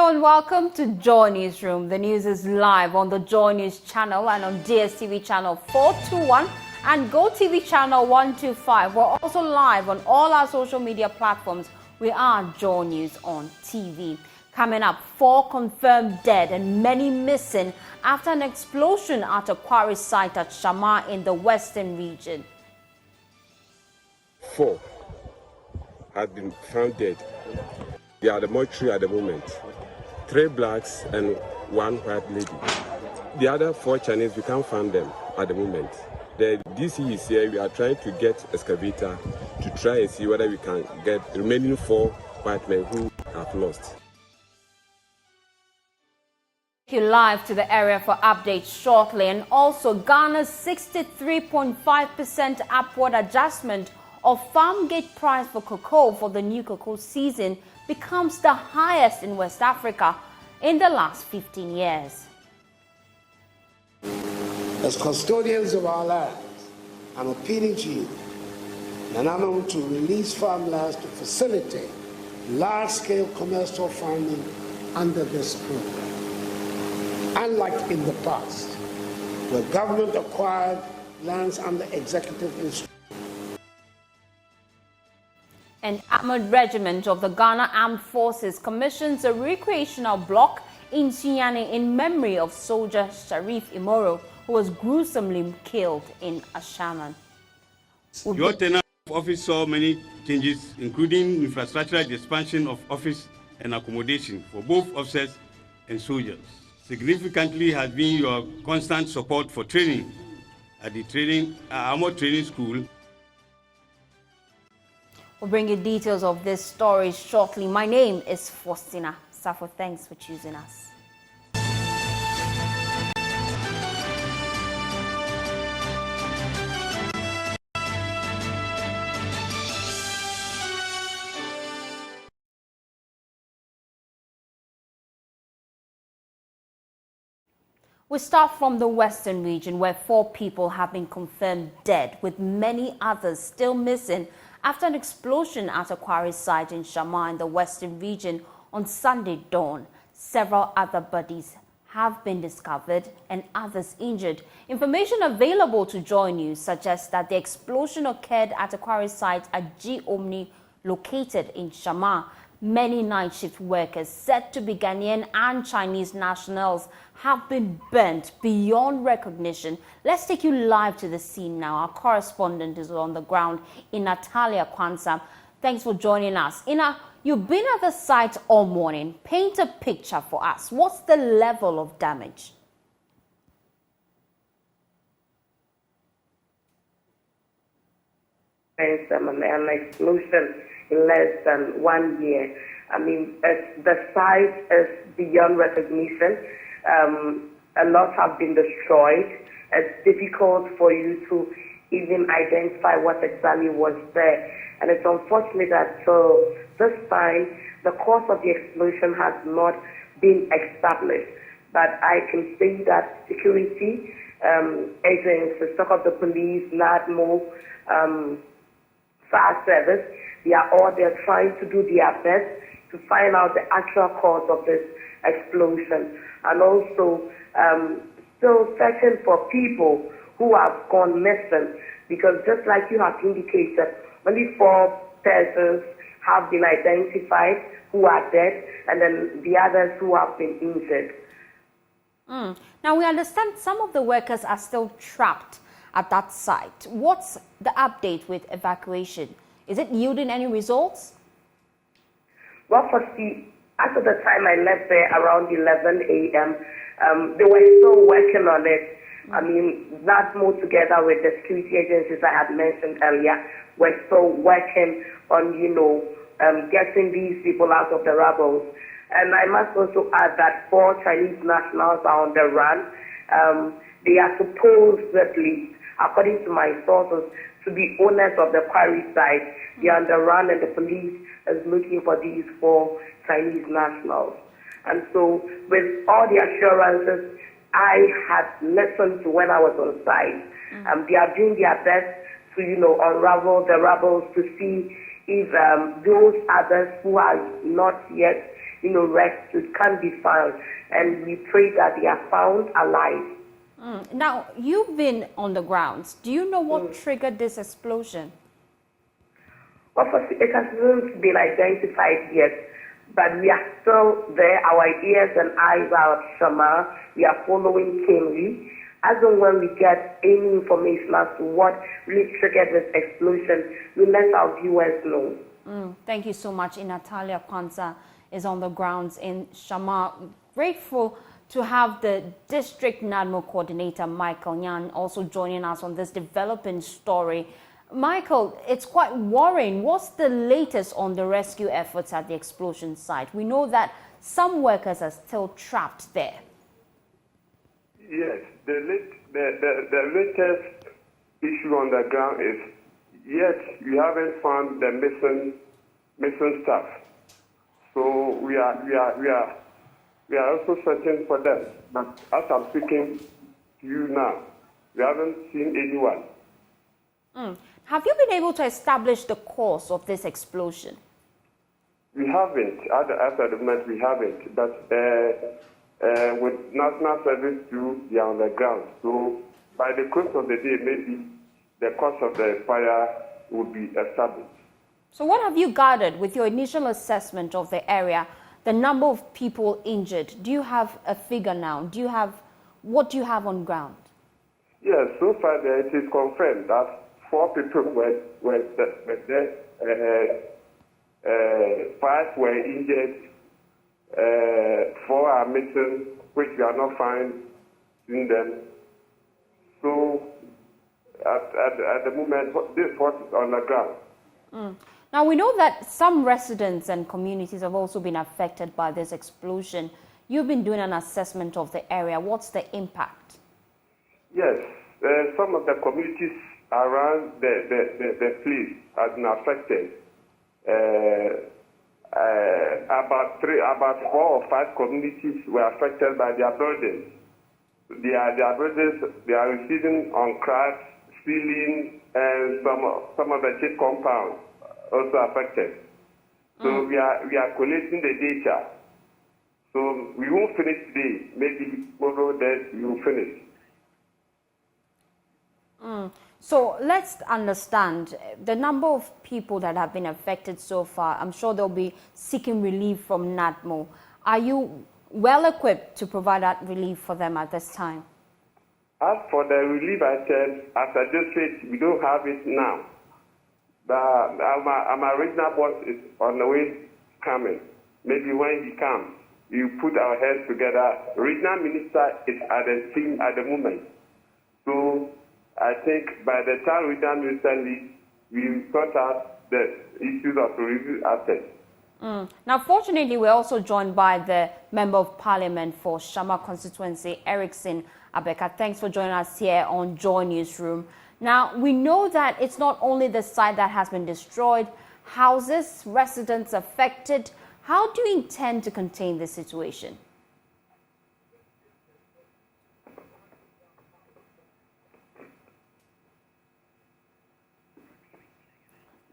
Hello and welcome to Joy Newsroom. The news is live on the Joy News channel and on DSTV channel 421 and GoTV channel 125. We're also live on all our social media platforms. We are Joy News on TV. Coming up, 4 confirmed dead and many missing after an explosion at a quarry site at Shama in the western region. 4 have been found dead. They are the mortuary at the moment. 3 blacks and 1 white lady. The other 4 Chinese, we can't find them at the moment. The DC is here. We are trying to get excavator to try and see whether we can get the remaining 4 white men who have lost. You live to the area for updates shortly, and also Ghana's 63.5% upward adjustment of farm gate price for cocoa for the new cocoa season becomes the highest in West Africa in the last 15 years. As custodians of our lands, I'm appealing to you, Nanamo, to release farmlands to facilitate large-scale commercial farming under this program. Unlike in the past, where government acquired lands under executive instruction. An armored regiment of the Ghana Armed Forces commissions a recreational block in Sunyani in memory of soldier Sharif Imoro, who was gruesomely killed in Shama. Your tenure of office saw many changes, including infrastructural expansion of office and accommodation for both officers and soldiers. Significantly has been your constant support for training at the armored training school. We'll bring you details of this story shortly. My name is Fostina. Sarfo, thanks for choosing us. We start from the western region, where 4 people have been confirmed dead, with many others still missing after an explosion at a quarry site in Shama in the western region on Sunday dawn. Several other bodies have been discovered and others injured. Information available to Joy News suggests that the explosion occurred at a quarry site at G Omni, located in Shama. Many night shift workers, said to be Ghanaian and Chinese nationals, have been burnt beyond recognition. Let's take you live to the scene now. Our correspondent is on the ground, Natalia Kwanzaa. Thanks for joining us. Ina, you've been at the site all morning. Paint a picture for us. What's the level of damage? An explosion in less than 1 year. I mean, the site is beyond recognition. A lot have been destroyed. It's difficult for you to even identify what exactly was there. And it's unfortunate that this time, the cause of the explosion has not been established. But I can say that security agents, the stock of the police, NADMO, fire service, they are all there trying to do their best to find out the actual cause of this explosion, and also still searching for people who have gone missing, because just like you have indicated, only 4 persons have been identified who are dead, and then the others who have been injured. Now, we understand some of the workers are still trapped at that site. What's the update with evacuation? Is it yielding any results? Well, after the time I left there around 11 a.m., they were still working on it. I mean, that more together with the security agencies I had mentioned earlier, we're still working on, getting these people out of the rubble. And I must also add that 4 Chinese nationals are on the run. They are supposedly, according to my sources, to be owners of the quarry site. They are on the run, and the police is looking for these 4 Chinese nationals. And so, with all the assurances I had listened to when I was on site, they are doing their best to, unravel the rubble to see if those others who are not yet, rescued, can't be found. And we pray that they are found alive. Now, you've been on the grounds. Do you know what triggered this explosion? Well, it hasn't been identified yet, but we are still there. Our ears and eyes are at Shama. We are following Quarry. As and when we get any information as to what really triggered this explosion, we let our viewers know. Thank you so much. Natalia Kwanzaa is on the grounds in Shama. Grateful to have the District NADMO Coordinator, Michael Nyan, also joining us on this developing story. Michael, it's quite worrying. What's the latest on the rescue efforts at the explosion site? We know that some workers are still trapped there. Yes, the latest issue on the ground is yet we haven't found the missing staff. So we are also searching for them. But as I'm speaking to you now, we haven't seen anyone. Have you been able to establish the cause of this explosion? We haven't. At the moment, we haven't. But with national service too, they are on the ground. So by the course of the day, maybe the cause of the fire will be established. So what have you gathered with your initial assessment of the area, the number of people injured? Do you have a figure now? What do you have on ground? Yes, so far it is confirmed that 4 people were there. 5 were injured. 4 are missing, which we are not finding them. So at the moment, this is what is on the ground. Now, we know that some residents and communities have also been affected by this explosion. You've been doing an assessment of the area. What's the impact? Yes, some of the communities around the place have been affected. About 4 or 5 communities were affected by their buildings. Their buildings, they are receiving on cracks, ceiling, and some of the church compounds also affected. So we are collating the data. So we won't finish today. Maybe tomorrow that we will finish. So let's understand the number of people that have been affected so far. I'm sure they'll be seeking relief from NADMO. Are you well equipped to provide that relief for them at this time? As for the relief, I said, as I just said, we don't have it now. But our regional boss is on the way coming. Maybe when he comes, we put our heads together. Regional minister is at the scene at the moment. So I think by the time regional minister leaves, we will sort out the issues of review assets. Now, fortunately, we're also joined by the Member of Parliament for Shama constituency, Erickson Abeka. Thanks for joining us here on Joy Newsroom. Now, we know that it's not only the site that has been destroyed, houses, residents affected. How do you intend to contain the situation?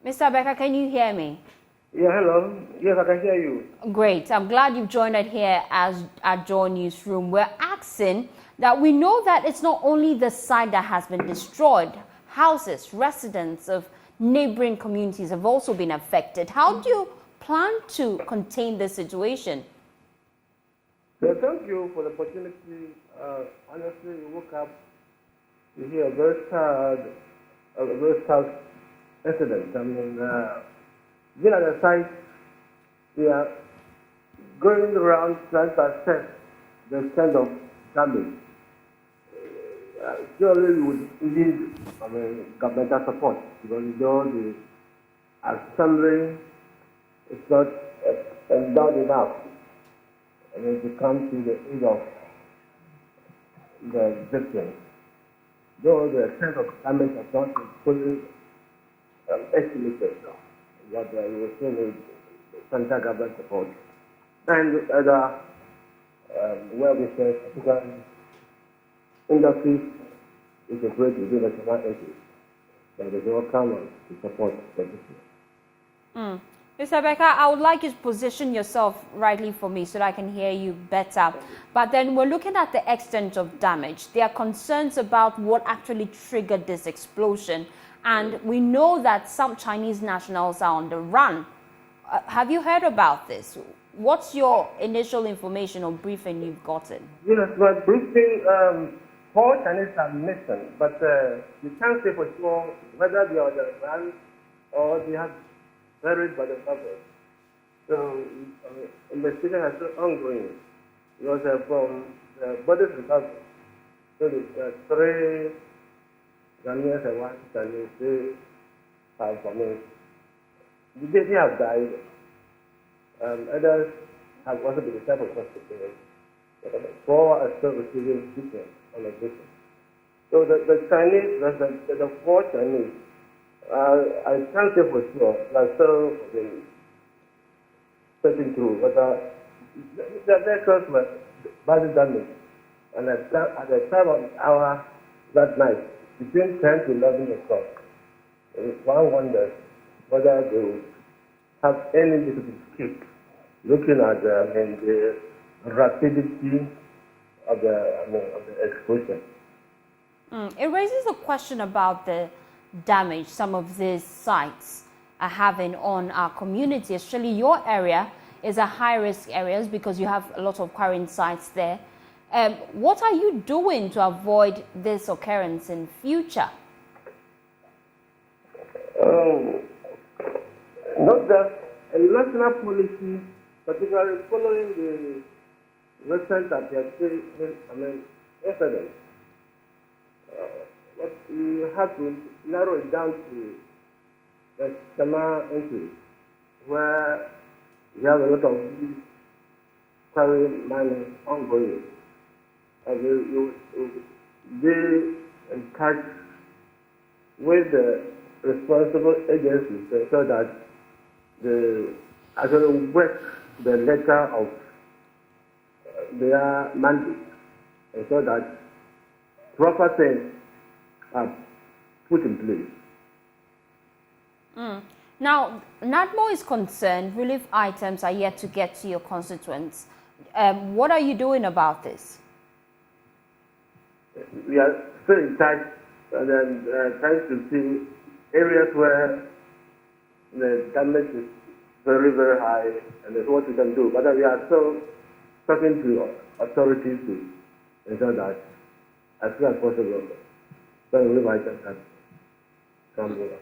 Mr. Abeka, can you hear me? Yeah, hello. Yes, I can hear you. Great. I'm glad you've joined us here at Joy Newsroom. We're asking that we know that it's not only the site that has been destroyed. Houses, residents of neighboring communities have also been affected. How do you plan to contain this situation? So thank you for the opportunity. Honestly, we woke up to hear a very sad incident. I mean, being at the site, we are going around trying to assess the extent of damage. Surely we would need governmental support because the assembly is not endowed enough to come to the aid of the victims. Though the extent of damage has not been fully estimated now, but we will still need central government support. And other well-wishers, particularly industries, is a great within the national interest. But they will come to support the business. Mr. Becker, I would like you to position yourself rightly for me so that I can hear you better. But then we're looking at the extent of damage. There are concerns about what actually triggered this explosion. And we know that some Chinese nationals are on the run. Have you heard about this? What's your initial information or briefing you've gotten? Yes, but briefing, 4 Chinese are missing, but you can't say for sure whether they are on the run or they have buried by the government. So, investigation is still ongoing. Because from the bodies recovered, so the 3 Ghanaians and 1 Chinese, they have they have died. Others have also been sent to hospital. 4 are still receiving treatment on admission. So the Chinese, the 4 Chinese, I can't say for sure, they're still searching through, but the vehicles were badly damaged. And at the time of the hour that night, between 10 to 11 o'clock, one wonders whether they will have any difficulty to escape, looking at the rapidity of the explosion. It raises a question about the damage some of these sites are having on our community, especially your area is a high-risk area because you have a lot of quarrying sites there. What are you doing to avoid this occurrence in future? Not just a national policy, particularly following the recent incident. But you have to narrow it down to the Shama entry, where we have a lot of quarry mining ongoing. And they in touch with the responsible agencies so that they actually work the letter of their mandate, and so that proper things are put in place. Now, NADMO is concerned relief items are yet to get to your constituents. What are you doing about this? We are still in touch and then trying to see areas where the damage is very, very high and that's what we can do. But we are still talking to authorities to ensure that as soon as possible, the relief items can come over.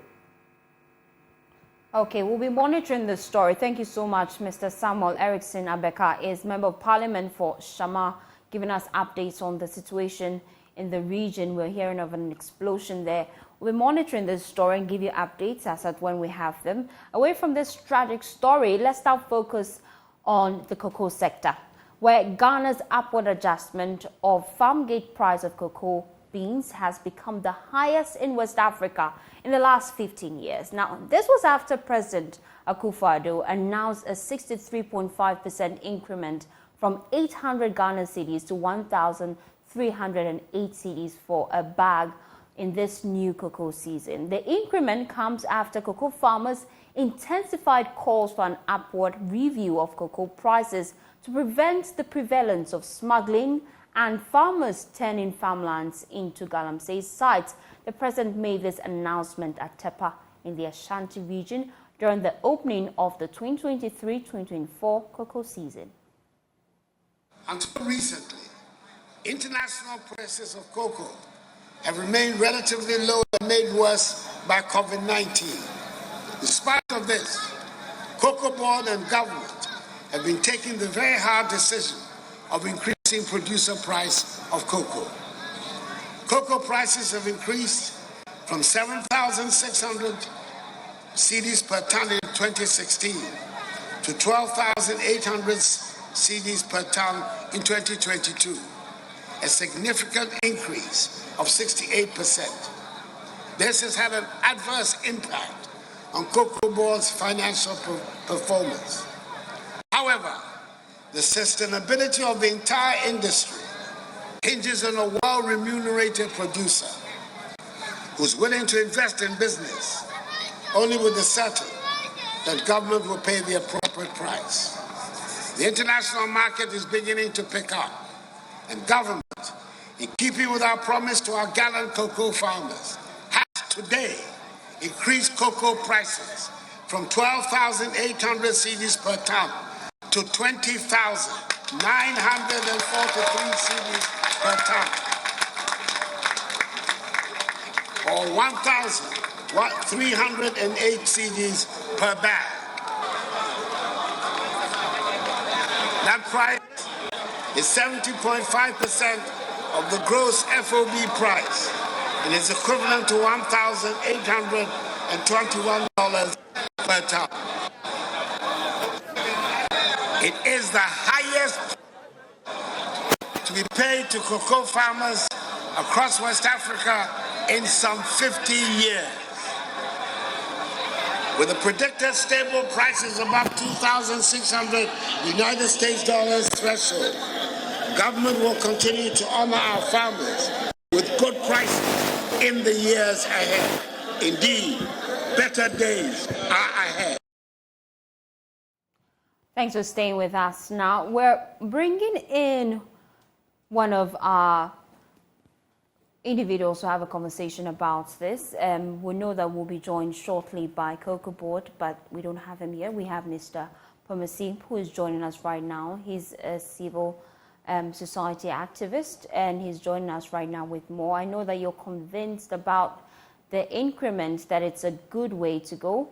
Okay, we'll be monitoring this story. Thank you so much, Mr. Samuel Erickson Abeka is Member of Parliament for Shama, giving us updates on the situation in the region. We're hearing of an explosion there. We'll be monitoring this story and give you updates as at when we have them. Away from this tragic story, let's now focus on the cocoa sector, where Ghana's upward adjustment of farm gate price of cocoa beans has become the highest in West Africa in the last 15 years. Now, this was after President Akufo-Addo announced a 63.5% increment from 800 Ghana cedis to 1,308 cedis for a bag in this new cocoa season. The increment comes after cocoa farmers intensified calls for an upward review of cocoa prices to prevent the prevalence of smuggling and farmers turning farmlands into galamsey sites. The president made this announcement at Tepa in the Ashanti region during the opening of the 2023-2024 cocoa season. Until recently, international prices of cocoa have remained relatively low and made worse by COVID-19. In spite of this, Cocoa Board and government have been taking the very hard decision of increasing producer price of cocoa. Cocoa prices have increased from 7,600 cedis per ton in 2016 to 12,800 cedis per ton in 2022, a significant increase of 68%. This has had an adverse impact on Cocoa Board's financial performance. However, the sustainability of the entire industry hinges on a well-remunerated producer who's willing to invest in business only with the certain that government will pay the appropriate price. The international market is beginning to pick up, and government, in keeping with our promise to our gallant cocoa farmers, has today increased cocoa prices from 12,800 cedis per ton to 20,943 cedis per ton, or 1,308 cedis per bag. That price is 70.5% of the gross FOB price and is equivalent to $1,821 per ton. It is the highest to be paid to cocoa farmers across West Africa in some 50 years. With the predicted stable prices above 2,600 United States dollars threshold, government will continue to honor our farmers with good prices in the years ahead. Indeed, better days are ahead. Thanks for staying with us. Now, we're bringing in one of our individuals to have a conversation about this. We know that we'll be joined shortly by Cocoa Board, but we don't have him here. We have Mr. Pomasi, who is joining us right now. He's a civil society activist, and he's joining us right now with more. I know that you're convinced about the increment, that it's a good way to go.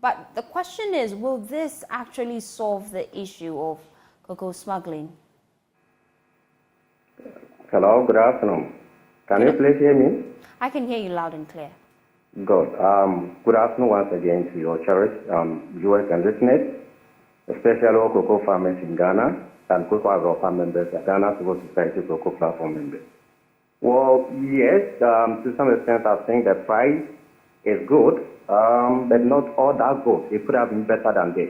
But the question is, will this actually solve the issue of cocoa smuggling? Hello, good afternoon. Can you please hear me? I can hear you loud and clear. Good. Good afternoon once again to your cherished viewers and listeners, especially all cocoa farmers in Ghana and cocoa agro-farm members, Ghana Civil Society Cocoa Platform members. Well, yes, to some extent I think the price is good, but not all that good. It could have been better than this.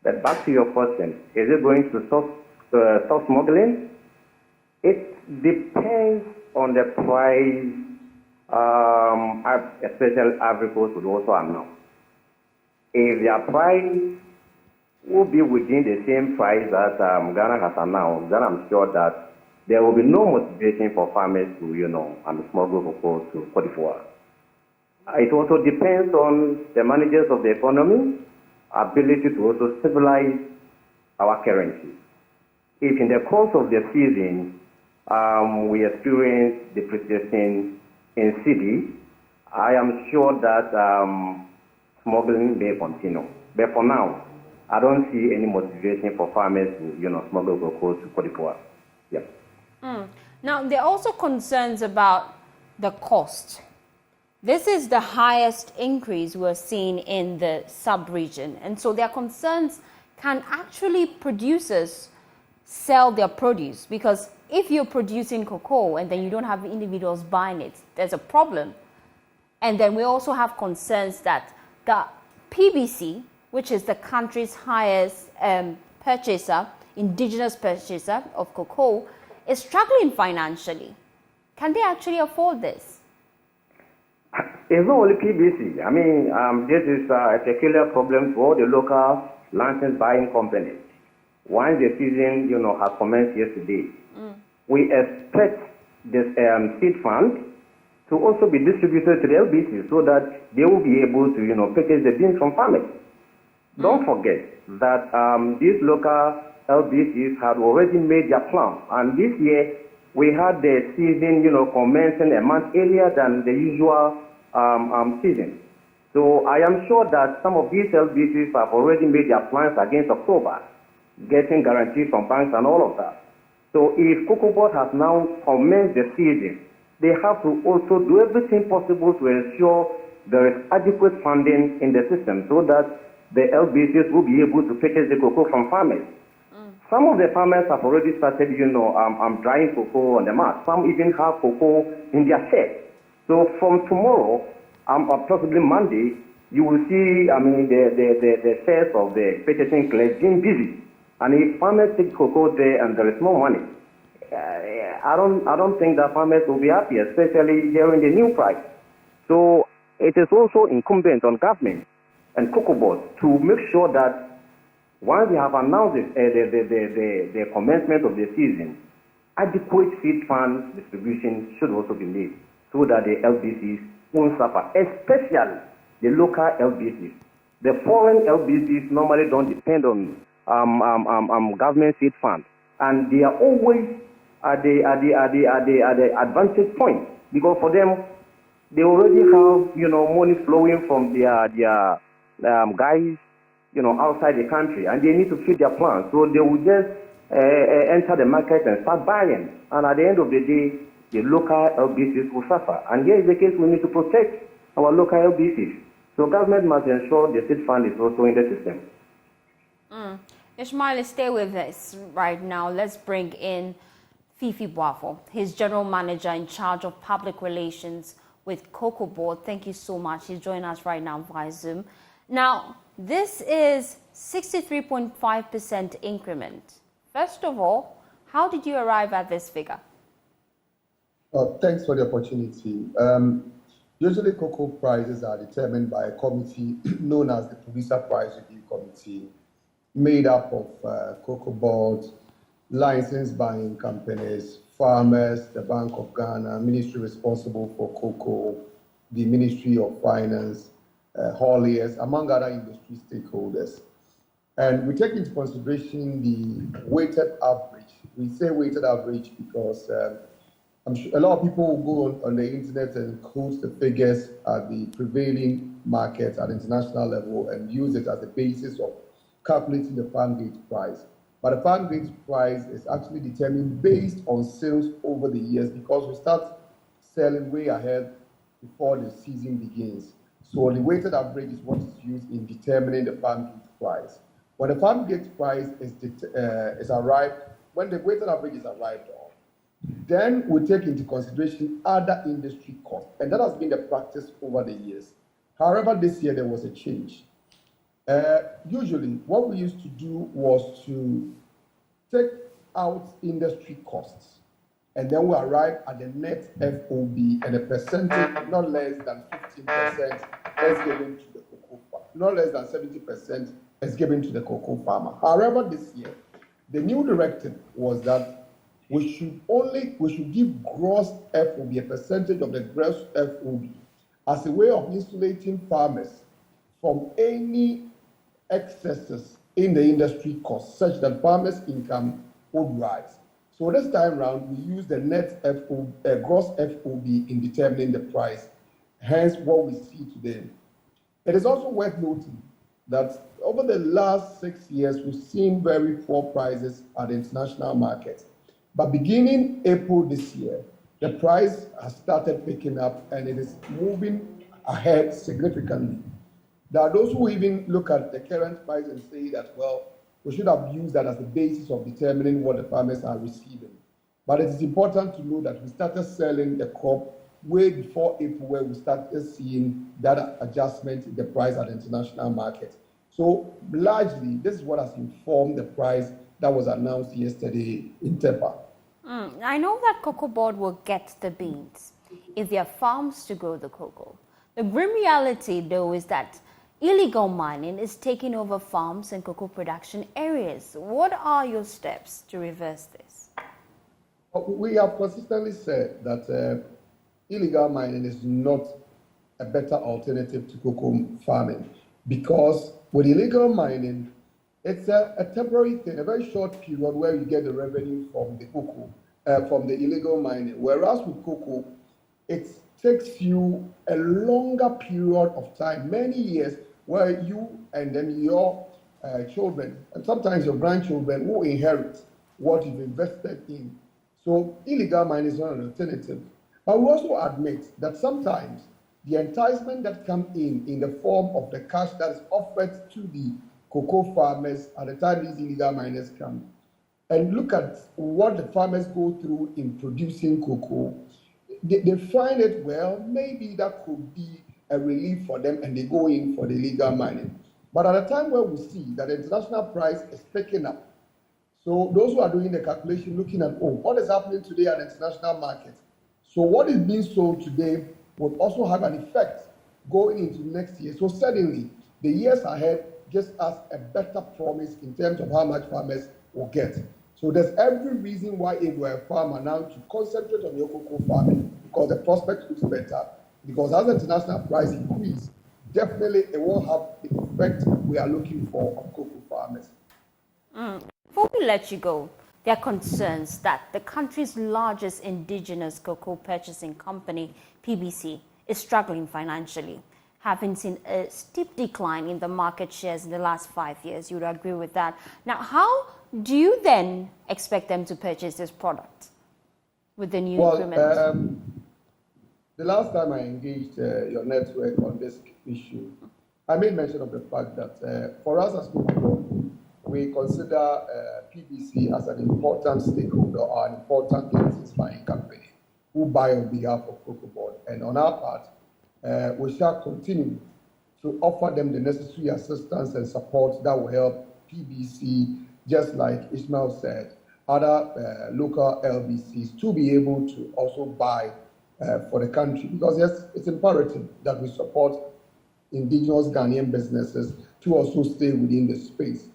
But back to your question, is it going to stop smuggling? It depends on the price, especially Ivory Coast would also announce. If their price will be within the same price that Ghana has announced, then I'm sure that there will be no motivation for farmers to, smuggle cocoa to Côte d'Ivoire. It also depends on the managers of the economy, ability to also stabilize our currency. If in the course of the season, we experience depreciation in cedi, I am sure that smuggling may continue. But for now, I don't see any motivation for farmers to, smuggle cocoa to Côte d'Ivoire. Yeah. Now, there are also concerns about the cost. This is the highest increase we're seeing in the sub-region. And so there are concerns, can actually producers sell their produce? Because if you're producing cocoa and then you don't have individuals buying it, there's a problem. And then we also have concerns that the PBC, which is the country's highest purchaser, indigenous purchaser of cocoa, is struggling financially. Can they actually afford this? It's not only PBC. I mean, this is a peculiar problem for the local license buying companies. Once the season, has commenced yesterday, we expect this seed fund to also be distributed to the LBC so that they will be able to, purchase the beans from farmers. Don't forget that these local LBCs had already made their plans, and this year we had the season, commencing a month earlier than the usual season. So I am sure that some of these LBCs have already made their plans against October, getting guarantees from banks and all of that. So if Cocoa Board has now commenced the season, they have to also do everything possible to ensure there is adequate funding in the system so that the LBCs will be able to purchase the cocoa from farmers. Some of the farmers have already started, drying cocoa on the mat. Some even have cocoa in their sheds. So from tomorrow, or possibly Monday, you will see, the shares of the purchasing class being busy. And if farmers take cocoa there and there is no money, I don't think that farmers will be happy, especially hearing the new price. So it is also incumbent on government and cocoa boards to make sure that once they have announced the commencement of the season, adequate seed fund distribution should also be made so that the LBCs won't suffer, especially the local LBCs. The foreign LBCs normally don't depend on government seed funds, and they are always at the advantage point, because for them they already have money flowing from their guys outside the country, and they need to feed their plants, so they will just enter the market and start buying, and at the end of the day, the local LBCs will suffer. And here is the case: we need to protect our local LBCs. So government must ensure the seed fund is also in the system. Ishmael, stay with us right now. Let's bring in Fifi Boafo, his general manager in charge of public relations with Cocoa Board. Thank you so much. He's joining us right now via Zoom. Now, this is 63.5% increment. First of all, how did you arrive at this figure? Thanks for the opportunity. Usually cocoa prices are determined by a committee known as the Producer Price Review Committee, made up of cocoa boards, licensed buying companies, farmers, the Bank of Ghana, ministry responsible for cocoa, the Ministry of Finance, hauliers, among other industry stakeholders. And we take into consideration the weighted average. We say weighted average because I'm sure a lot of people will go on the internet and quote the figures at the prevailing market at international level and use it as a basis of calculating the farm gate price. But the farm gate price is actually determined based on sales over the years, because we start selling way ahead before the season begins. So the weighted average is what is used in determining the farm gate price. When the farm gate price is arrived, when the weighted average is arrived on, then we take into consideration other industry costs, and that has been the practice over the years. However, this year there was a change. Usually, what we used to do was to take out industry costs, and then we arrive at the net FOB, and a percentage not less than 15% is given to the cocoa farmer, not less than 70% is given to the cocoa farmer. However, this year, the new directive was that we should give gross FOB, a percentage of the gross FOB, as a way of insulating farmers from any excesses in the industry costs, such that farmers' income would rise. So this time around, we use the net FOB, gross FOB in determining the price, hence what we see today. It is also worth noting that over the last 6 years, we've seen very poor prices at the international market. But beginning April this year, the price has started picking up and it is moving ahead significantly. There are those who even look at the current price and say that, well, we should have used that as the basis of determining what the farmers are receiving. But it is important to know that we started selling the crop way before April, where we started seeing that adjustment in the price at the international market. So largely, this is what has informed the price that was announced yesterday in TEPA. I know that Cocoa Board will get the beans if there are farms to grow the cocoa. The grim reality, though, is that illegal mining is taking over farms and cocoa production areas. What are your steps to reverse this? We have consistently said that illegal mining is not a better alternative to cocoa farming, because with illegal mining, it's a temporary thing, a very short period where you get the revenue from the cocoa, from the illegal mining. Whereas with cocoa, it takes you a longer period of time, many years, where you and then your children, and sometimes your grandchildren, will inherit what you've invested in. So illegal mining is not an alternative. But we also admit that sometimes the enticement that comes in the form of the cash that is offered to the cocoa farmers at the time these illegal miners come, and look at what the farmers go through in producing cocoa, they find it, well, maybe that could be a relief for them, and they go in for the illegal mining. But at a time where we see that the international price is picking up, so those who are doing the calculation, looking at, what is happening today at the international market? So what is being sold today will also have an effect going into next year. So suddenly, The years ahead gives us a better promise in terms of how much farmers will get. So there's every reason why if we're a farmer now to concentrate on your cocoa farming because the prospect looks better. Because as the international price increase, definitely it will have the effect we are looking for on cocoa farmers. Before we let you go, there are concerns that the country's largest indigenous cocoa purchasing company, PBC, is struggling financially, having seen a steep decline in the market shares in the last 5 years. You would agree with that. Now, how do you then expect them to purchase this product with the new increment? The last time I engaged your network on this issue, I made mention of the fact that for us as Cocoa, we consider PBC as an important stakeholder or an important license buying company who buy on behalf of Cocoa Board. And on our part, we shall continue to offer them the necessary assistance and support that will help PBC, just like Ishmael said, other local LBCs to be able to also buy for the country. Because yes, it's imperative that we support indigenous Ghanaian businesses to also stay within the space.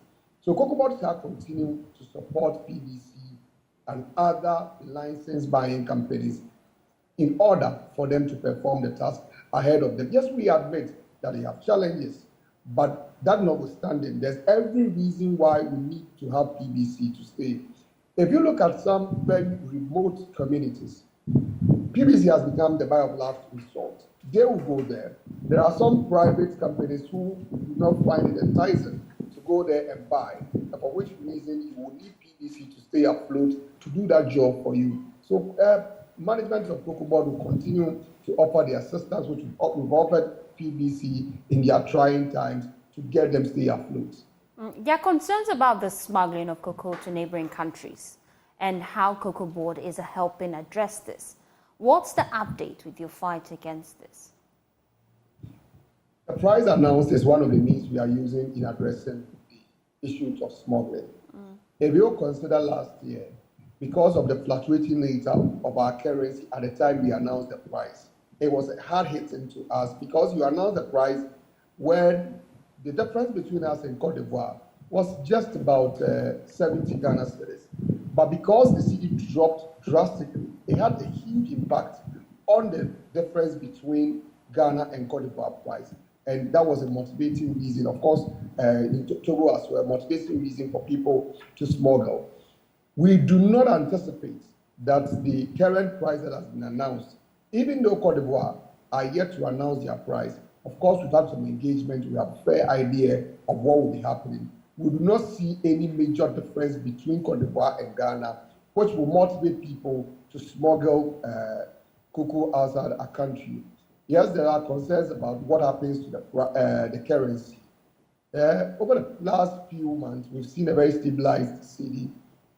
So Cocoa Board shall continue to support PBC and other license buying companies in order for them to perform the task ahead of them. Yes, we admit that they have challenges, but that notwithstanding, there's every reason why we need to have PBC to stay. If you look at some very remote communities, PBC has become the buy of last resort. They will go there. There are some private companies who do not find it enticing to go there and buy, for which reason you will need PBC to stay afloat to do that job for you. So management of Cocoa Board will continue to offer the assistance which we've offered PBC in their trying times to get them stay afloat. There are concerns about the smuggling of cocoa to neighboring countries and how Cocoa Board is helping address this. What's the update with your fight against this? The price announced is one of the means we are using in addressing the issues of smuggling. If you consider last year, because of the fluctuating nature of our currency at the time we announced the price, it was hard hitting to us because you announced the price when the difference between us and Cote d'Ivoire was just about 70 Ghana cedis. But because the cedi dropped drastically, it had a huge impact on the difference between Ghana and Cote d'Ivoire price. And that was a motivating reason, of course, in Togo as well, motivating reason for people to smuggle. We do not anticipate that the current price that has been announced, even though Cote d'Ivoire are yet to announce their price, of course, we've had some engagement, we have a fair idea of what will be happening. We do not see any major difference between Cote d'Ivoire and Ghana, which will motivate people to smuggle cocoa outside our country. Yes, there are concerns about what happens to the currency. Over the last few months, we've seen a very stabilized cedi.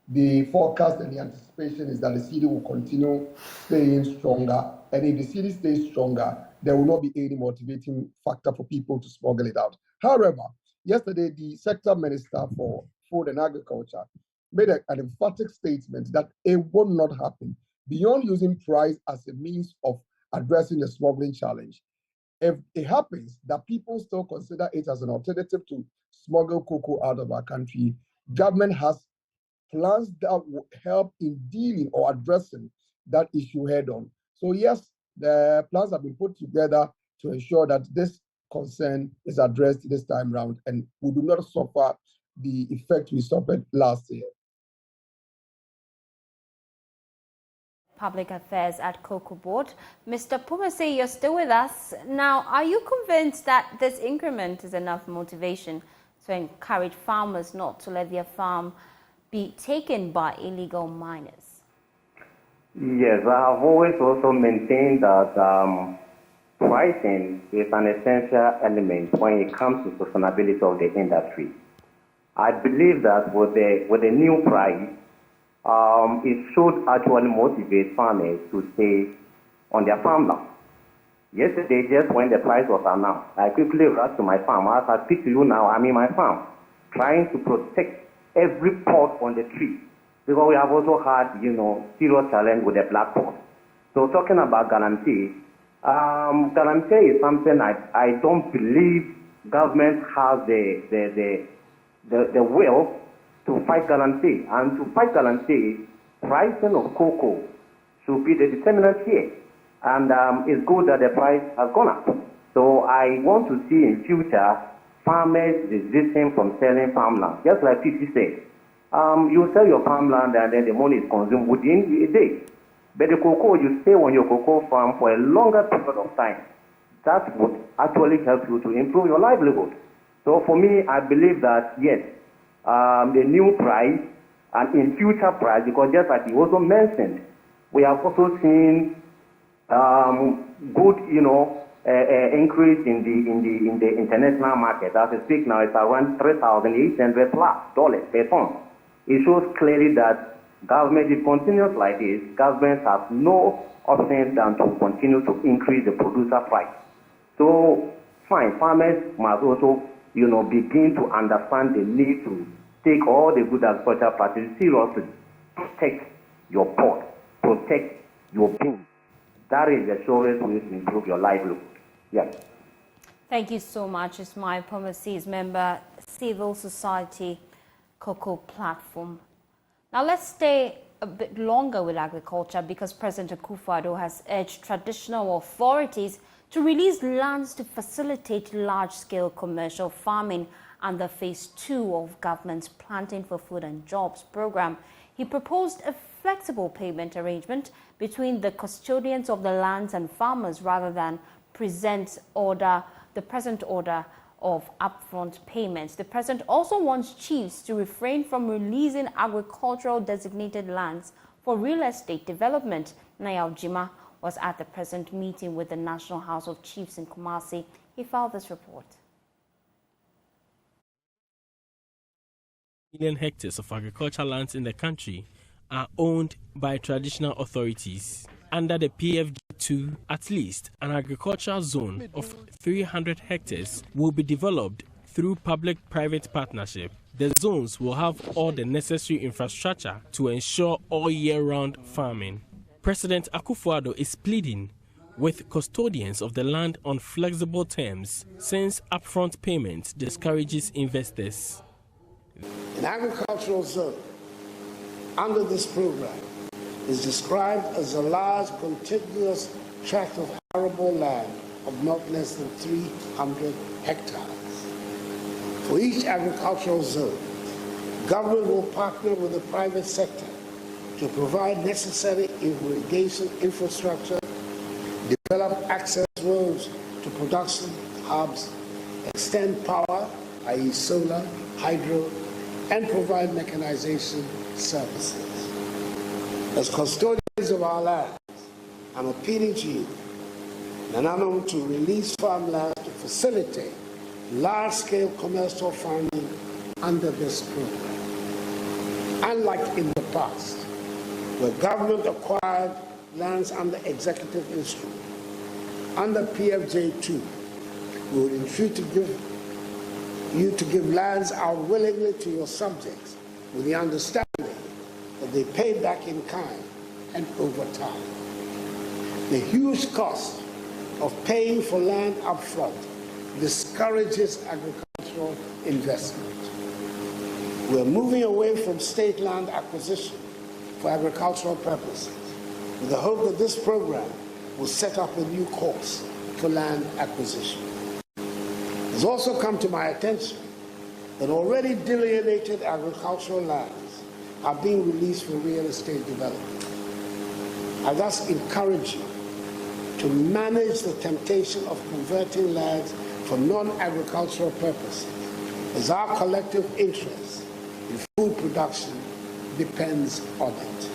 The forecast and the anticipation is that the cedi will continue staying stronger. And if the cedi stays stronger, there will not be any motivating factor for people to smuggle it out. However, yesterday, the sector minister for food and agriculture made an emphatic statement that it will not happen beyond using price as a means of addressing the smuggling challenge. If it happens that people still consider it as an alternative to smuggle cocoa out of our country, government has plans that will help in dealing or addressing that issue head on. So yes, the plans have been put together to ensure that this concern is addressed this time round and we do not suffer the effect we suffered last year. Public Affairs at Cocoa Board. Mr. Pumase, you're still with us. Now, are you convinced that this increment is enough motivation to encourage farmers not to let their farm be taken by illegal miners? Yes, I have always also maintained that pricing is an essential element when it comes to sustainability of the industry. I believe that with the new price, it should actually motivate farmers to stay on their farmland. Yesterday, just when the price was announced, I quickly rushed to my farm. As I speak to you now, I'm in my farm, trying to protect every pot on the tree, because we have also had, serious challenge with the black pot. So talking about guarantee, guarantee is something I don't believe government has the will to fight guarantee. And to fight guarantee, pricing of cocoa should be the determinant here. And it's good that the price has gone up. So I want to see in future farmers resisting from selling farmland. Just like Titi said, you sell your farmland and then the money is consumed within a day. But the cocoa, you stay on your cocoa farm for a longer period of time. That would actually help you to improve your livelihood. So for me, I believe that, yes, the new price and in future price, because just like you also mentioned, we have also seen good, increase in the international market. As I speak now, it's around $3,800+ per ton. It shows clearly that government, if continues like this, government has no option than to continue to increase the producer price. So, fine, farmers must also, begin to understand the need to take all the good agricultural practices seriously. Protect your port, protect your beans. That is the surest way to improve your livelihood. Yes. Thank you so much. Ismail Pomasis, member, Civil Society Cocoa Platform. Now let's stay a bit longer with agriculture because President Akufo-Addo has urged traditional authorities to release lands to facilitate large-scale commercial farming under Phase 2 of government's Planting for Food and Jobs program. He proposed a flexible payment arrangement between the custodians of the lands and farmers rather than the present order of upfront payments. The president also wants chiefs to refrain from releasing agricultural designated lands for real estate development. Nayal Jima was at the present meeting with the National House of Chiefs in Kumasi. He filed this report. Million hectares of agricultural lands in the country are owned by traditional authorities. Under the PFG2, at least an agricultural zone of 300 hectares will be developed through public-private partnership. The zones will have all the necessary infrastructure to ensure all year-round farming. President Akufo-Addo is pleading with custodians of the land on flexible terms since upfront payment discourages investors. An agricultural zone under this program is described as a large contiguous tract of arable land of not less than 300 hectares. For each agricultural zone, government will partner with the private sector to provide necessary irrigation infrastructure, develop access roads to production hubs, extend power, i.e. solar, hydro, and provide mechanization services. As custodians of our lands, I'm appealing to you, Nananum, to release farmland to facilitate large-scale commercial farming under this program. Unlike in the past, where government acquired lands under executive instrument, under PFJ2, we would entreat you to give lands out willingly to your subjects with the understanding that they pay back in kind and over time. The huge cost of paying for land up front discourages agricultural investment. We're moving away from state land acquisition for agricultural purposes with the hope that this program will set up a new course for land acquisition. It's also come to my attention that already delineated agricultural lands are being released for real estate development. I thus encourage you to manage the temptation of converting lands for non-agricultural purposes, as our collective interest in food production depends on it.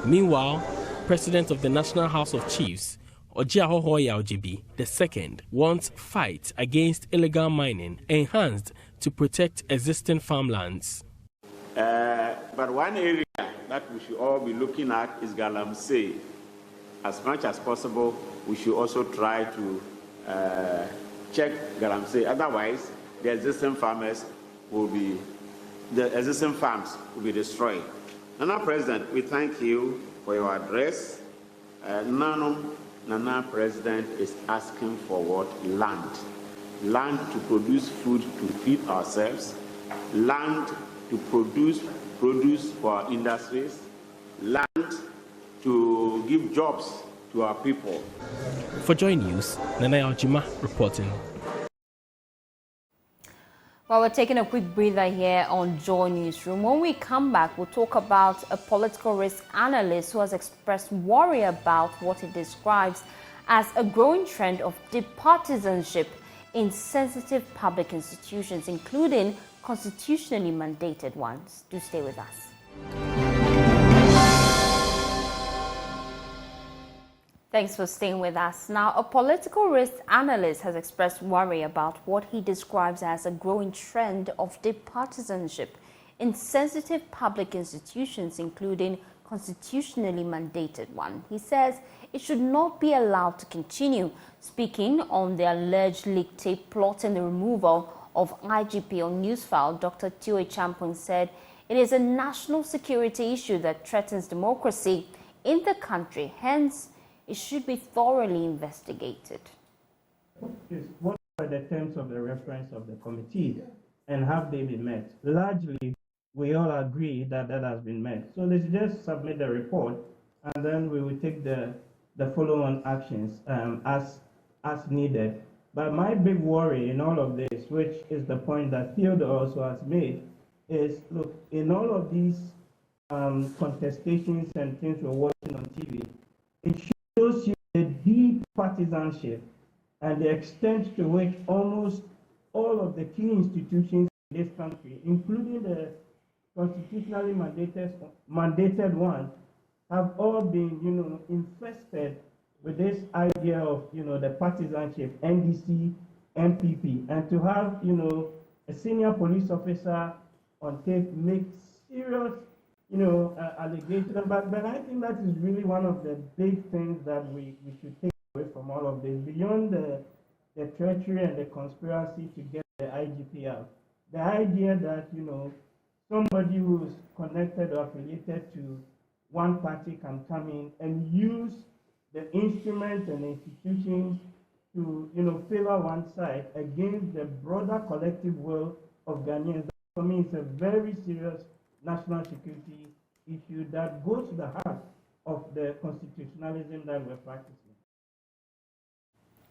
Meanwhile, President of the National House of Chiefs, Ojiahoho Yaojibi II, wants fight against illegal mining enhanced to protect existing farmlands. But one area that we should all be looking at is Galamsey. As much as possible, we should also try to check Galamsey. Otherwise, the existing farms will be destroyed. Nana President, we thank you for your address. Nana President is asking for what? Land. land to produce food to feed ourselves, land to produce produce for our industries, land to give jobs to our people. For Joy News, Nana Aljima reporting. Well, we're taking a quick breather here on Joy Newsroom. When we come back, we'll talk about a political risk analyst who has expressed worry about what he describes as a growing trend of deep partisanship in sensitive public institutions, including constitutionally mandated ones. Do stay with us. Thanks for staying with us. Now, a political risk analyst has expressed worry about what he describes as a growing trend of deep partisanship in sensitive public institutions, including constitutionally mandated one. He says it should not be allowed to continue. Speaking on the alleged leaked tape plotting the removal of IGP on Newsfile, Dr. Tue Champong said it is a national security issue that threatens democracy in the country. Hence, it should be thoroughly investigated. What are the terms of the reference of the committee and have they been met? Largely, we all agree that that has been met. So let's just submit the report and then we will take the follow-on actions as needed. But my big worry in all of this, which is the point that Theodore also has made, is look, in all of these contestations and things we're watching on TV, it shows you the deep partisanship and the extent to which almost all of the key institutions in this country, including the constitutionally mandated ones, have all been, infested with this idea of, the partisanship, NDC, MPP, and to have, a senior police officer on tape make serious allegations, but I think that is really one of the big things that we should take away from all of this, beyond the treachery and the conspiracy to get the IGP out. The idea that, somebody who is connected or affiliated to one party can come in and use the instruments and institutions to, favor one side against the broader collective will of Ghanaians. That, for me, is a very serious national security issue that goes to the heart of the constitutionalism that we're practicing.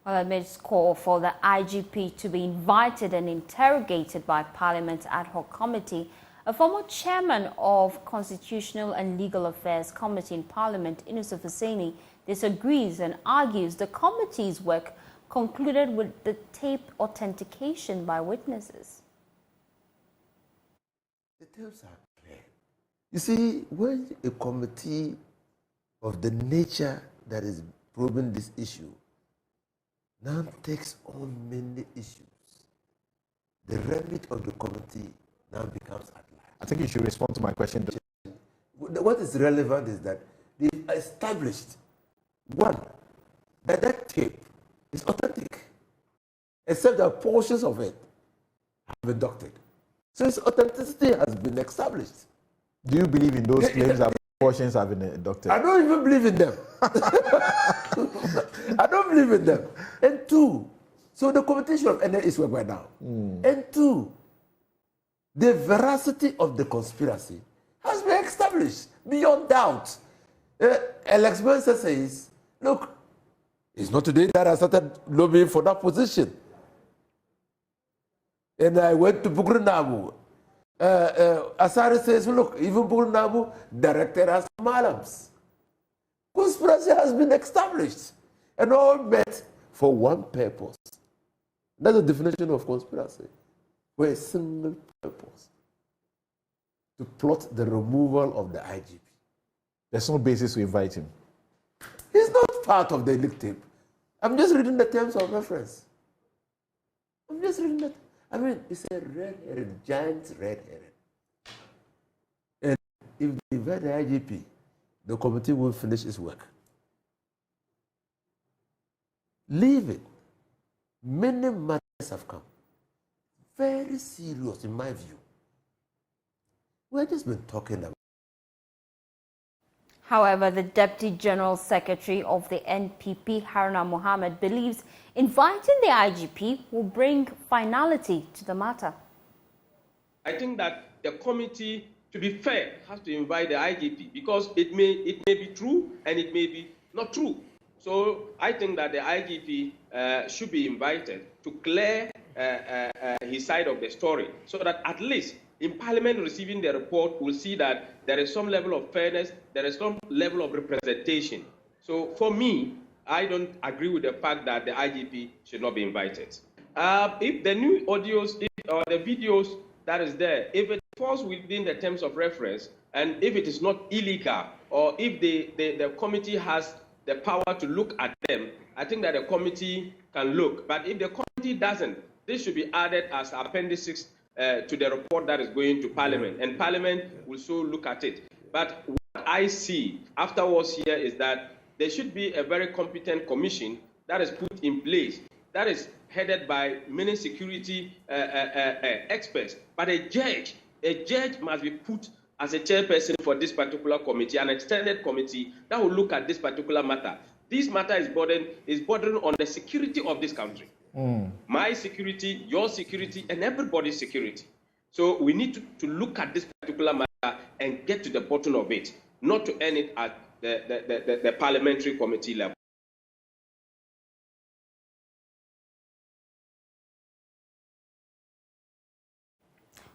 Well, amidst call for the IGP to be invited and interrogated by Parliament's ad hoc committee, a former chairman of Constitutional and Legal Affairs Committee in Parliament, Inus Ofuseni, disagrees and argues the committee's work concluded with the tape authentication by witnesses. The terms are clear. You see, when a committee of the nature that is probing this issue now takes on many issues, the remit of the committee now becomes at large. I think you should respond to my question. What is relevant is that they established, one, that tape is authentic, except that portions of it have been doctored. So its authenticity has been established. Do you believe in those claims that portions have been doctored? I don't even believe in them. I don't believe in them. And two, so the committee should have ended its work right now. And two, the veracity of the conspiracy has been established beyond doubt. Alex Benson says, look, it's not today that I started lobbying for that position. And I went to Bukurinabu. Asari says, look, even Bukurinabu directed us malams. Conspiracy has been established and all met for one purpose. That's the definition of conspiracy. For a single purpose. To plot the removal of the IGP. There's no basis to invite him. He's not part of the leaked tape. I'm just reading the terms of reference. I'm just reading that. I mean, it's a red herring, giant red herring. And if they invite the IGP, the committee will finish its work. Leave it. Many matters have come. Very serious, in my view. We've just been talking about. However, the Deputy General Secretary of the NPP, Haruna Mohammed, believes inviting the IGP will bring finality to the matter. I think that the committee, to be fair, has to invite the IGP because it may be true and it may be not true. So I think that the IGP should be invited to clear his side of the story so that at least in Parliament receiving the report, we'll see that there is some level of fairness, there is some level of representation. So for me, I don't agree with the fact that the IGP should not be invited. If the new audios or the videos that is there, if it falls within the terms of reference, and if it is not illegal, or if the committee has the power to look at them, I think that the committee can look. But if the committee doesn't, this should be added as appendices to the report that is going to Parliament, and Parliament will so look at it. But what I see afterwards here is that there should be a very competent commission that is put in place, that is headed by many security experts. But a judge must be put as a chairperson for this particular committee, an extended committee that will look at this particular matter. This matter is bordering on the security of this country. My security, your security, and everybody's security. So we need to look at this particular matter and get to the bottom of it, not to end it at the parliamentary committee level.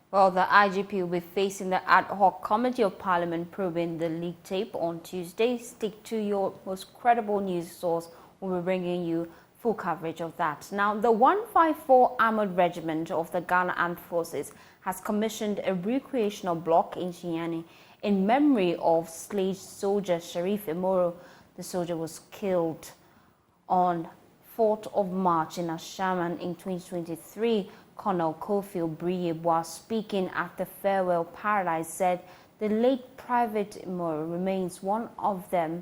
Well, the IGP will be facing the ad hoc committee of Parliament probing the leak tape on Tuesday. Stick to your most credible news source. We'll be bringing you full coverage of that. Now, the 154 Armored Regiment of the Ghana Armed Forces has commissioned a recreational block in Shinyani in memory of slain soldier Sharif Imoro. The soldier was killed on 4th of March in Shama in 2023. Colonel Kofi Obriye, while speaking at the farewell paradise, said the late Private Imoro remains one of them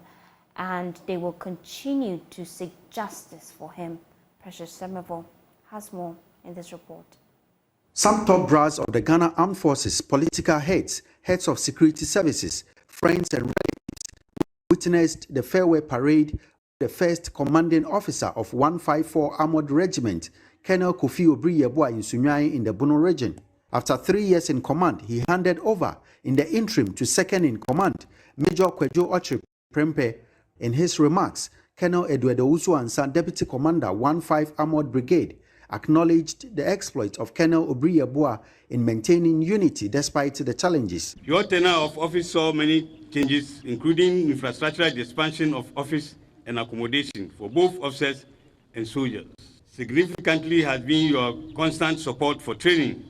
and they will continue to seek justice for him. Precious Semerville has more in this report. Some top brass of the Ghana Armed Forces, political heads, heads of security services, friends and relatives witnessed the farewell parade of the first commanding officer of 154 Armored Regiment, Colonel Kofi Obriye in Sunyai in the Bono region. After 3 years in command, he handed over in the interim to second in command, Major Kwejo Ochre Prempe. In his remarks, Colonel Eduardo Usu Ansa, Deputy Commander 15 Armored Brigade, acknowledged the exploits of Colonel Obriye in maintaining unity despite the challenges. Your tenure of office saw many changes, including infrastructural expansion of office and accommodation for both officers and soldiers. Significantly has been your constant support for training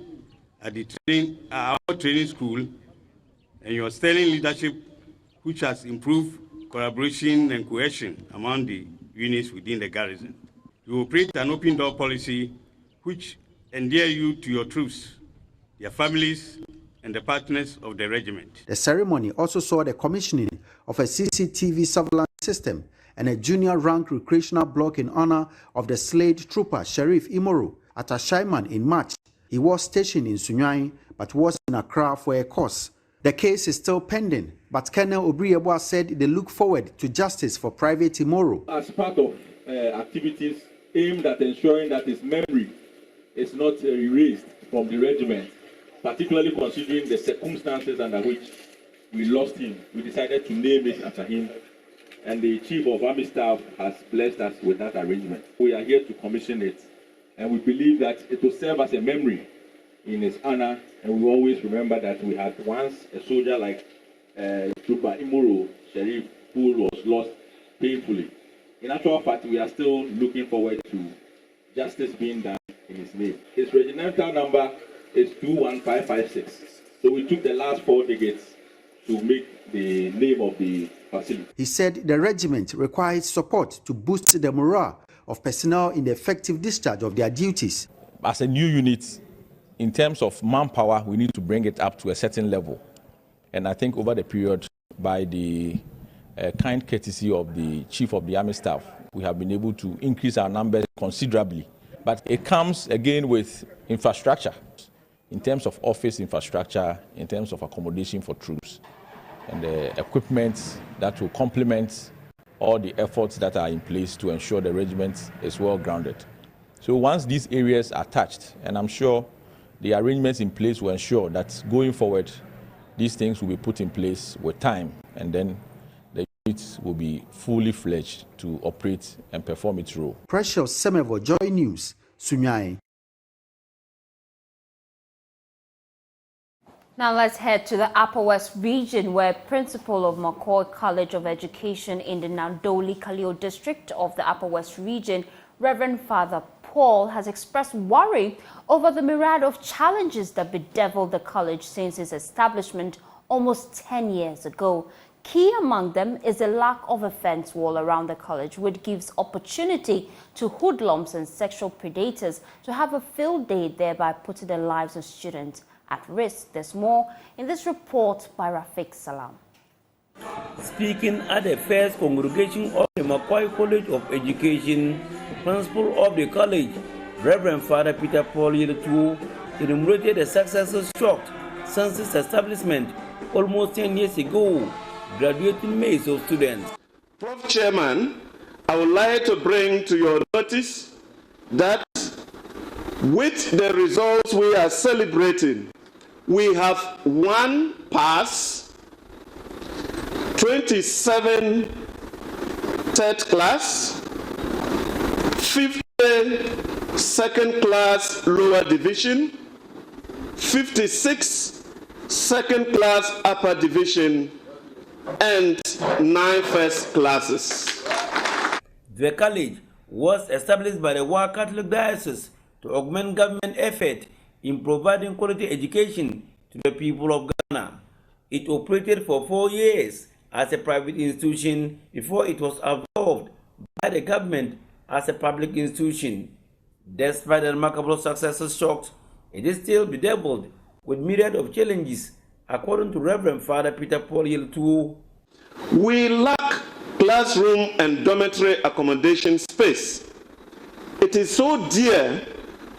at the our training school and your sterling leadership, which has improved collaboration and cohesion among the units within the garrison. You operate an open door policy which endear you to your troops, their families, and the partners of the regiment. The ceremony also saw the commissioning of a CCTV surveillance system and a junior rank recreational block in honor of the slain trooper Sharif Imoro at Ashaiman in March. He was stationed in Sunyai but was in Accra for a course. The case is still pending, but Colonel Obriye said they look forward to justice for Private Imoro. As part of activities aimed at ensuring that his memory is not erased from the regiment, particularly considering the circumstances under which we lost him, we decided to name it after him, and the Chief of Army Staff has blessed us with that arrangement. We are here to commission it, and we believe that it will serve as a memory in his honor, and we always remember that we had once a soldier like Trooper Imoro Sharif who was lost painfully. In actual fact, we are still looking forward to justice being done in his name. His regimental number is 21556. So we took the last 4 digits to make the name of the facility. He said the regiment requires support to boost the morale of personnel in the effective discharge of their duties. As a new unit, in terms of manpower, we need to bring it up to a certain level. And I think over the period, by the kind courtesy of the Chief of the Army Staff, we have been able to increase our numbers considerably. But it comes again with infrastructure, in terms of office infrastructure, in terms of accommodation for troops. and the equipment that will complement all the efforts that are in place to ensure the regiment is well grounded. So once these areas are touched, and I'm sure the arrangements in place will ensure that going forward, these things will be put in place with time, and then the unit will be fully fledged to operate and perform its role. Precious Semevo, Joy News, Sunyai. Now let's head to the Upper West region, where principal of McCoy College of Education in the Nandoli Kalio district of the Upper West region, Reverend Father Paul, has expressed worry over the myriad of challenges that bedeviled the college since its establishment almost 10 years ago. Key among them is the lack of a fence wall around the college, which gives opportunity to hoodlums and sexual predators to have a field day, thereby putting the lives of students at risk. There's more in this report by Rafiq Salam. Speaking at the first congregation of the McCoy College of Education, principal of the college, Reverend Father Peter Paul Yeretu, enumerated the successes shot since its establishment almost 10 years ago, graduating maze of students. Prof. Chairman, I would like to bring to your notice that with the results we are celebrating, we have 1 pass, 27 third class, 50 second class lower division, 56 second class upper division, and 9 first classes. The college was established by the Wa Catholic Diocese to augment government effort in providing quality education to the people of Ghana. It operated for 4 years as a private institution before it was absorbed by the government as a public institution. Despite the remarkable successes shot, it is still bedeviled with myriad of challenges, according to Reverend Father Peter Paul Yeretu. We lack classroom and dormitory accommodation space. It is so dear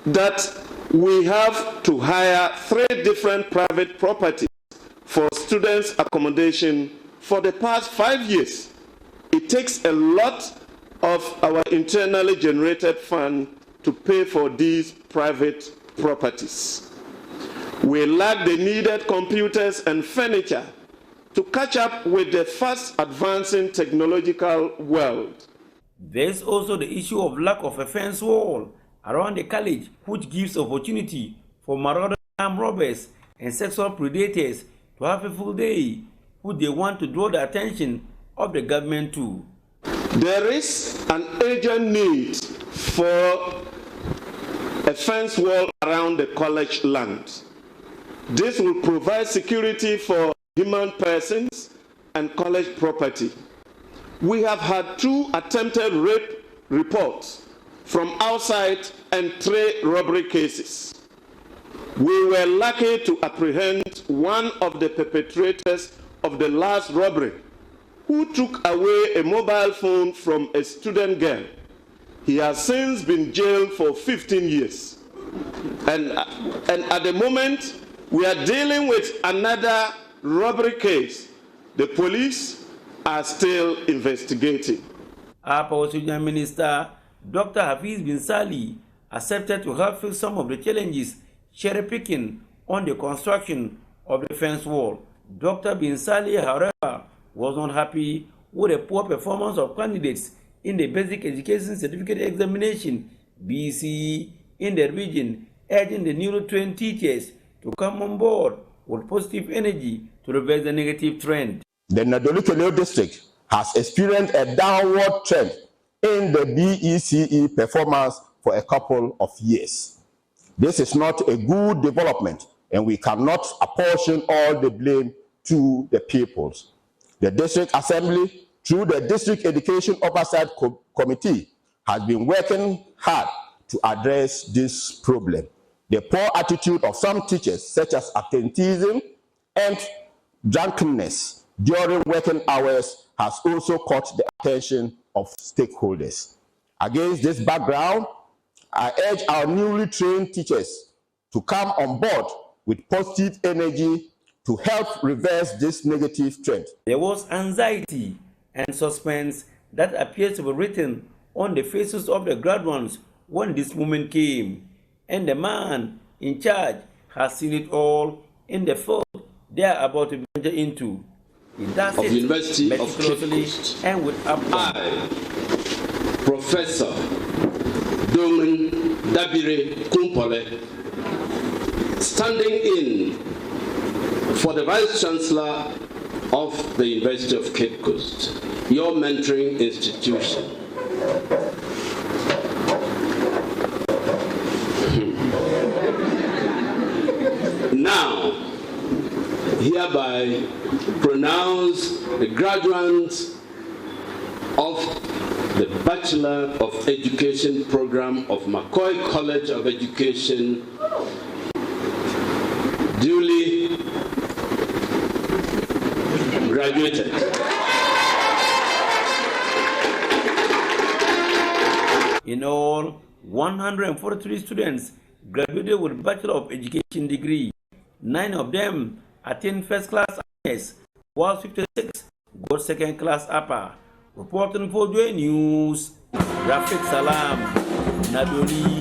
that we have to hire 3 different private properties for students' accommodation for the past 5 years. It takes a lot of our internally generated fund to pay for these private properties. We lack the needed computers and furniture to catch up with the fast advancing technological world. There is also the issue of lack of a fence wall around the college, which gives opportunity for marauding armed robbers and sexual predators to have a full day, which they want to draw the attention of the government to. There is an urgent need for a fence wall around the college land. This will provide security for human persons and college property. We have had 2 attempted rape reports from outside and 3 robbery cases. We were lucky to apprehend one of the perpetrators of the last robbery, who took away a mobile phone from a student girl. He has since been jailed for 15 years. And at the moment, we are dealing with another robbery case. The police are still investigating. Our Power Minister, Dr. Hafiz bin Sali, accepted to help fill some of the challenges cherry-picking on the construction of the fence wall. Dr. bin Sali, however, was not happy with the poor performance of candidates in the Basic Education Certificate Examination, BCE, in the region, urging the newly trained teachers to come on board with positive energy to reverse the negative trend. The Nadoli district has experienced a downward trend in the BECE performance for a couple of years. This is not a good development, and we cannot apportion all the blame to the pupils. The district assembly, through the district education oversight committee, has been working hard to address this problem. The poor attitude of some teachers, such as absenteeism and drunkenness during working hours, has also caught the attention of stakeholders. Against this background, I urge our newly trained teachers to come on board with positive energy to help reverse this negative trend. There was anxiety and suspense that appears to be written on the faces of the graduates when this moment came, and the man in charge has seen it all in the field they are about to venture into. He does it University of meticulously and with aplomb. I, Professor Domin Dabire Kumpole, standing in for the Vice Chancellor of the University of Cape Coast, your mentoring institution. Now, hereby pronounce the graduates of the Bachelor of Education program of McCoy College of Education duly graduated. In all, 143 students graduated with Bachelor of Education degree. 9 of them attained first class honors, while 56 got second class upper. Reporting for Joy News, Rafik Salam, Nadoli.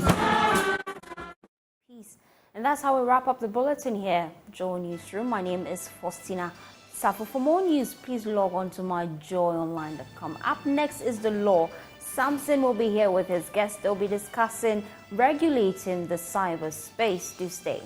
Peace. And that's how we wrap up the bulletin here, Joy Newsroom. My name is Fostina. Sarfo. For more news, please log on to myjoyonline.com. Up next is the law. Samson will be here with his guests. They'll be discussing regulating the cyberspace. Do stay.